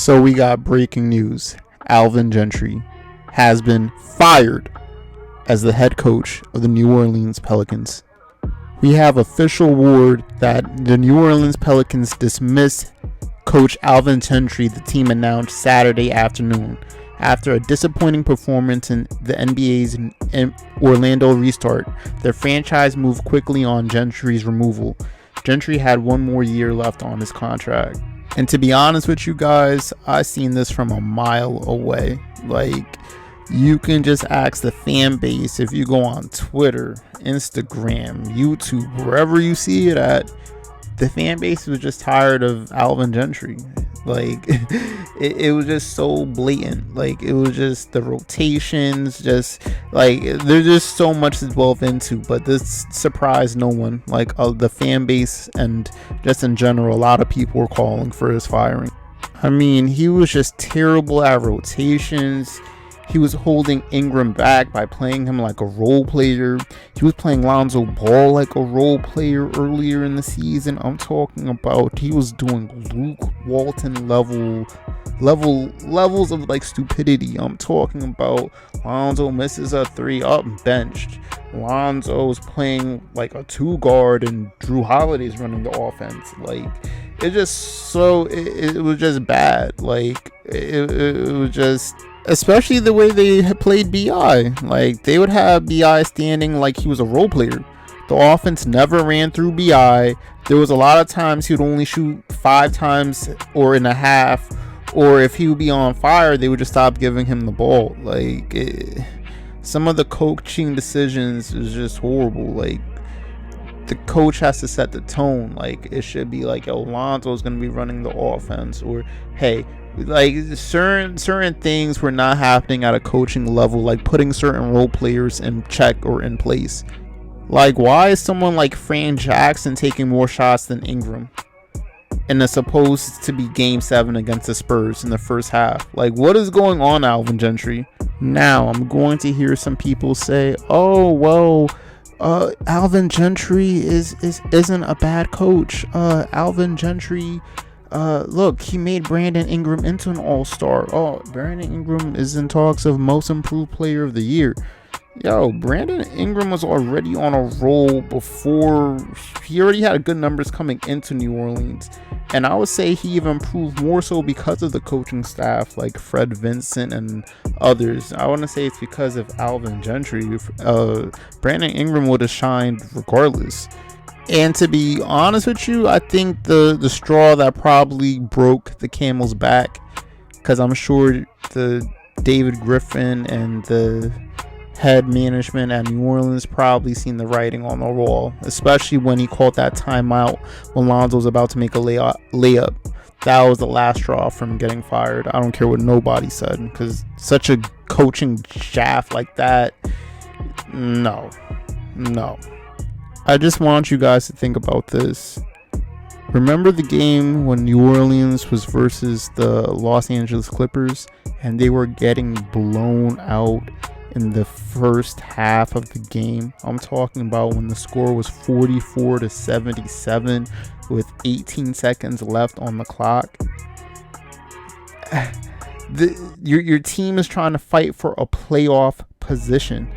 So we got breaking news. Alvin Gentry has been fired as the head coach of the New Orleans Pelicans. We have official word that the New Orleans Pelicans dismissed coach Alvin Gentry, the team announced Saturday afternoon, after a disappointing performance in the NBA's Orlando restart. The franchise moved quickly on Gentry's removal. Gentry had one more year left on his contract. And to be honest with you guys, I seen this from a mile away. Like, you can just ask the fan base if you go on Twitter, Instagram, YouTube, wherever you see it at. The fan base was just tired of Alvin Gentry. Like, it was just so blatant. Like, it was just the rotations, just like there's just so much to delve into. But this surprised no one. Like, the fan base and just in general, a lot of people were calling for his firing. I mean, he was just terrible at rotations. He was holding Ingram back by playing him like a role player. He was playing Lonzo Ball like a role player earlier in the season. I'm talking about he was doing Luke Walton levels of like stupidity. I'm talking about Lonzo misses a three up benched. Lonzo's playing like a 2 guard and Drew Holiday's running the offense. Like, it was just bad. Like, it was just, especially the way they played BI. Like, they would have BI standing like he was a role player. The offense never ran through BI. There was a lot of times he would only shoot 5 times or in a half, or if he would be on fire, they would just stop giving him the ball. Like, some of the coaching decisions is just horrible. Like, the coach has to set the tone. Like, it should be like, Lonzo's going to be running the offense, or hey, like certain things were not happening at a coaching level, like putting certain role players in check or in place. Like, why is someone like Fran Jackson taking more shots than Ingram and it's supposed to be game 7 against the Spurs in the first half? Like, what is going on, Alvin Gentry? Now I'm going to hear some people say, oh well, Alvin Gentry isn't a bad coach. Alvin Gentry, look, he made Brandon Ingram into an all-star. Oh, Brandon Ingram is in talks of most improved player of the year. Yo, Brandon Ingram was already on a roll before. He already had good numbers coming into New Orleans. And I would say he even improved more so because of the coaching staff like Fred Vincent and others. I want to say it's because of Alvin Gentry. Brandon Ingram would have shined regardless. And to be honest with you, I think the straw that probably broke the camel's back, because I'm sure the David Griffin and the head management at New Orleans probably seen the writing on the wall, especially when he called that timeout when Lonzo was about to make a layup. That was the last straw from getting fired. I don't care what nobody said, because such a coaching shaft like that, no. I just want you guys to think about this. Remember the game when New Orleans was versus the Los Angeles Clippers and they were getting blown out in the first half of the game? I'm talking about when the score was 44-77 with 18 seconds left on the clock. Your team is trying to fight for a playoff position,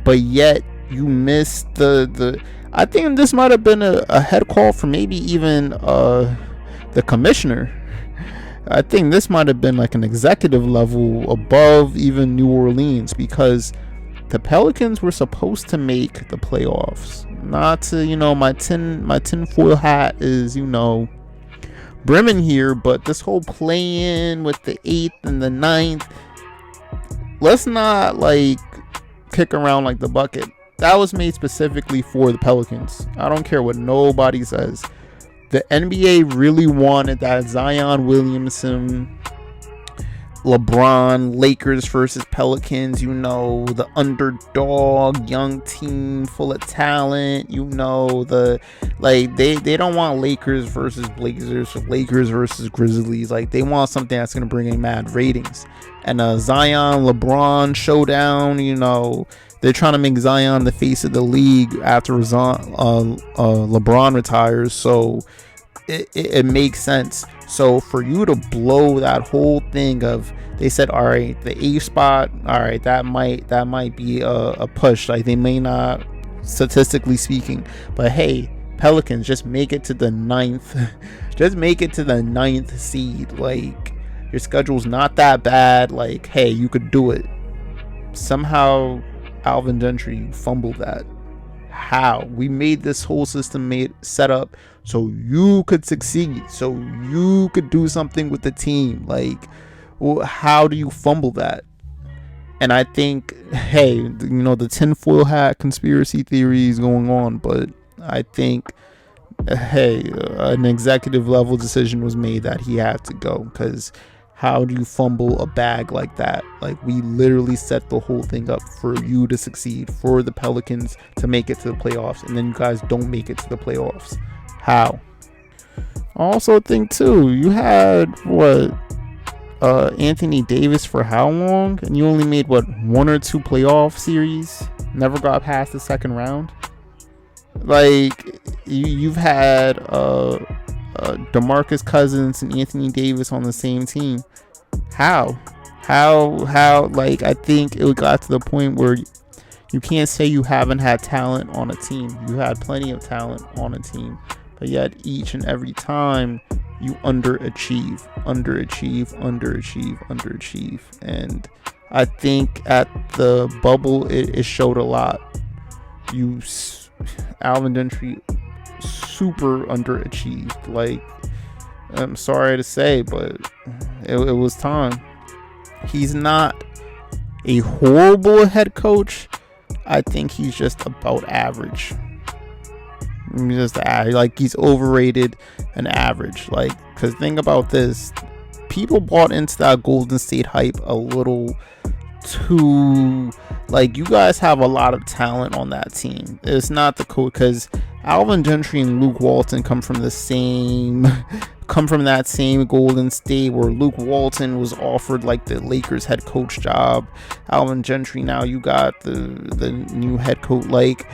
but yet you missed the I think this might have been a head call for maybe even the commissioner. I think this might have been like an executive level above even New Orleans, because the Pelicans were supposed to make the playoffs. Not to, my tinfoil hat is, brimming here, but this whole play-in with the 8th and the 9th, let's not like kick around like the bucket. That was made specifically for the Pelicans. I don't care what nobody says. The NBA really wanted that Zion Williamson, LeBron, Lakers versus Pelicans, the underdog, young team full of talent, they don't want Lakers versus Blazers or Lakers versus Grizzlies. Like, they want something that's going to bring in mad ratings. And Zion, LeBron showdown, they're trying to make Zion the face of the league after LeBron retires. So it makes sense. So for you to blow that whole thing of, they said, all right, the A spot, all right, that might be a push. Like, they may not, statistically speaking, but hey, Pelicans, just make it to the ninth. Just make it to the ninth seed. Like, your schedule's not that bad. Like, hey, you could do it. Somehow, Alvin Gentry, you fumbled that. How? We made this whole system set up so you could succeed, so you could do something with the team. Like, how do you fumble that? And I think, hey, the tinfoil hat conspiracy theory is going on, but I think, hey, an executive level decision was made that he had to go, because how do you fumble a bag like that? Like, we literally set the whole thing up for you to succeed, for the Pelicans to make it to the playoffs, and then you guys don't make it to the playoffs. How? I also think too, you had Anthony Davis for how long, and you only made one or two playoff series, never got past the second round. Like, you've had DeMarcus Cousins and Anthony Davis on the same team. How? Like, I think it got to the point where you can't say you haven't had talent on a team. You had plenty of talent on a team, but yet each and every time you underachieve. And I think at the bubble, it showed a lot. Alvin Gentry super underachieved. Like, I'm sorry to say, but it was time. He's not a horrible head coach. I think he's just about average. He's overrated and average. Like, because think about this, people bought into that Golden State hype a little too. Like, you guys have a lot of talent on that team. It's not the coach, because Alvin Gentry and Luke Walton come from that same Golden State, where Luke Walton was offered like the Lakers head coach job. Alvin Gentry, now you got the new head coach. Like,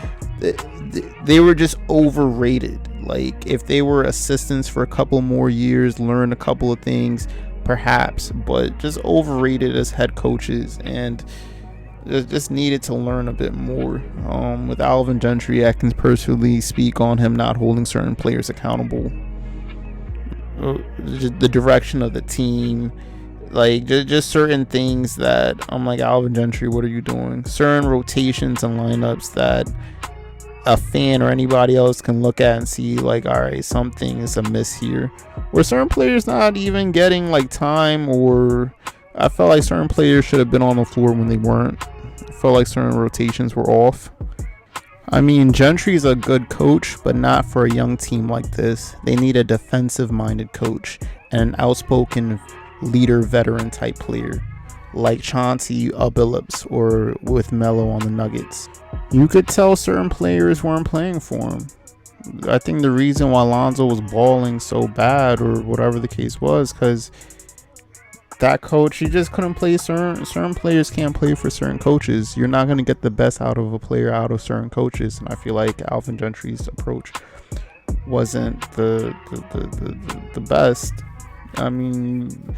they were just overrated. Like, if they were assistants for a couple more years, learn a couple of things, perhaps, but just overrated as head coaches, and just needed to learn a bit more. With Alvin Gentry, I can personally speak on him not holding certain players accountable. The direction of the team, like, just certain things that I'm like, Alvin Gentry, what are you doing? Certain rotations and lineups that a fan or anybody else can look at and see, like, all right, something is amiss here. Or certain players not even getting like time, or I felt like certain players should have been on the floor when they weren't. I felt like certain rotations were off. I mean, Gentry's a good coach, but not for a young team like this. They need a defensive-minded coach and an outspoken leader, veteran type player, like Chauncey Billups or with Melo on the Nuggets. You could tell certain players weren't playing for him. I think the reason why Lonzo was balling so bad, or whatever the case was, because that coach, you just couldn't play certain players. Can't play for certain coaches. You're not going to get the best out of a player out of certain coaches, and I feel like Alvin Gentry's approach wasn't the best. I mean,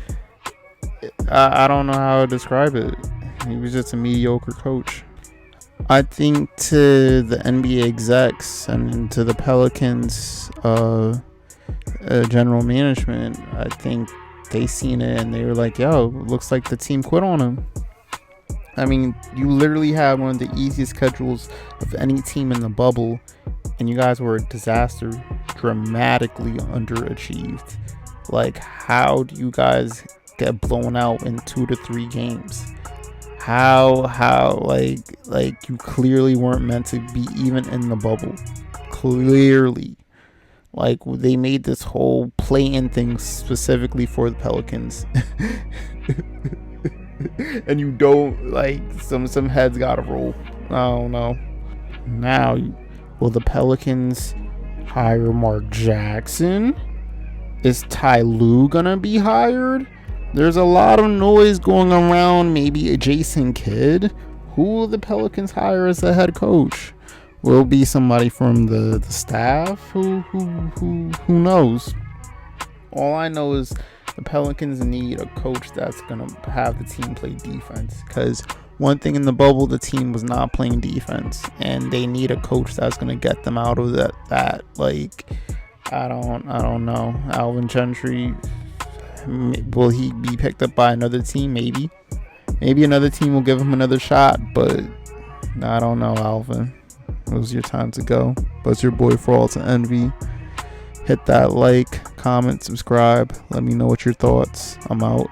I don't know how to describe it. He was just a mediocre coach. I think to the NBA execs and to the Pelicans general management, I think they seen it and they were like, yo, looks like the team quit on him. I mean, you literally had one of the easiest schedules of any team in the bubble, and you guys were a disaster, dramatically underachieved. Like, how do you guys get blown out in 2 to 3 games? How like you clearly weren't meant to be even in the bubble. Clearly. Like, they made this whole play-in thing specifically for the Pelicans. And you don't, like, some heads gotta roll. I don't know. Now, will the Pelicans hire Mark Jackson? Is Ty Lue gonna be hired? There's a lot of noise going around. Maybe a Jason Kidd. Who will the Pelicans hire as the head coach? Will it be somebody from the staff? Who knows? All I know is the Pelicans need a coach that's going to have the team play defense. Because one thing in the bubble, the team was not playing defense. And they need a coach that's going to get them out of that. Like, I don't know. Alvin Gentry, will he be picked up by another team? Maybe. Maybe another team will give him another shot. But I don't know, Alvin. It was your time to go. But it's your boy For All to Envy. Hit that like, comment, subscribe. Let me know what your thoughts. I'm out.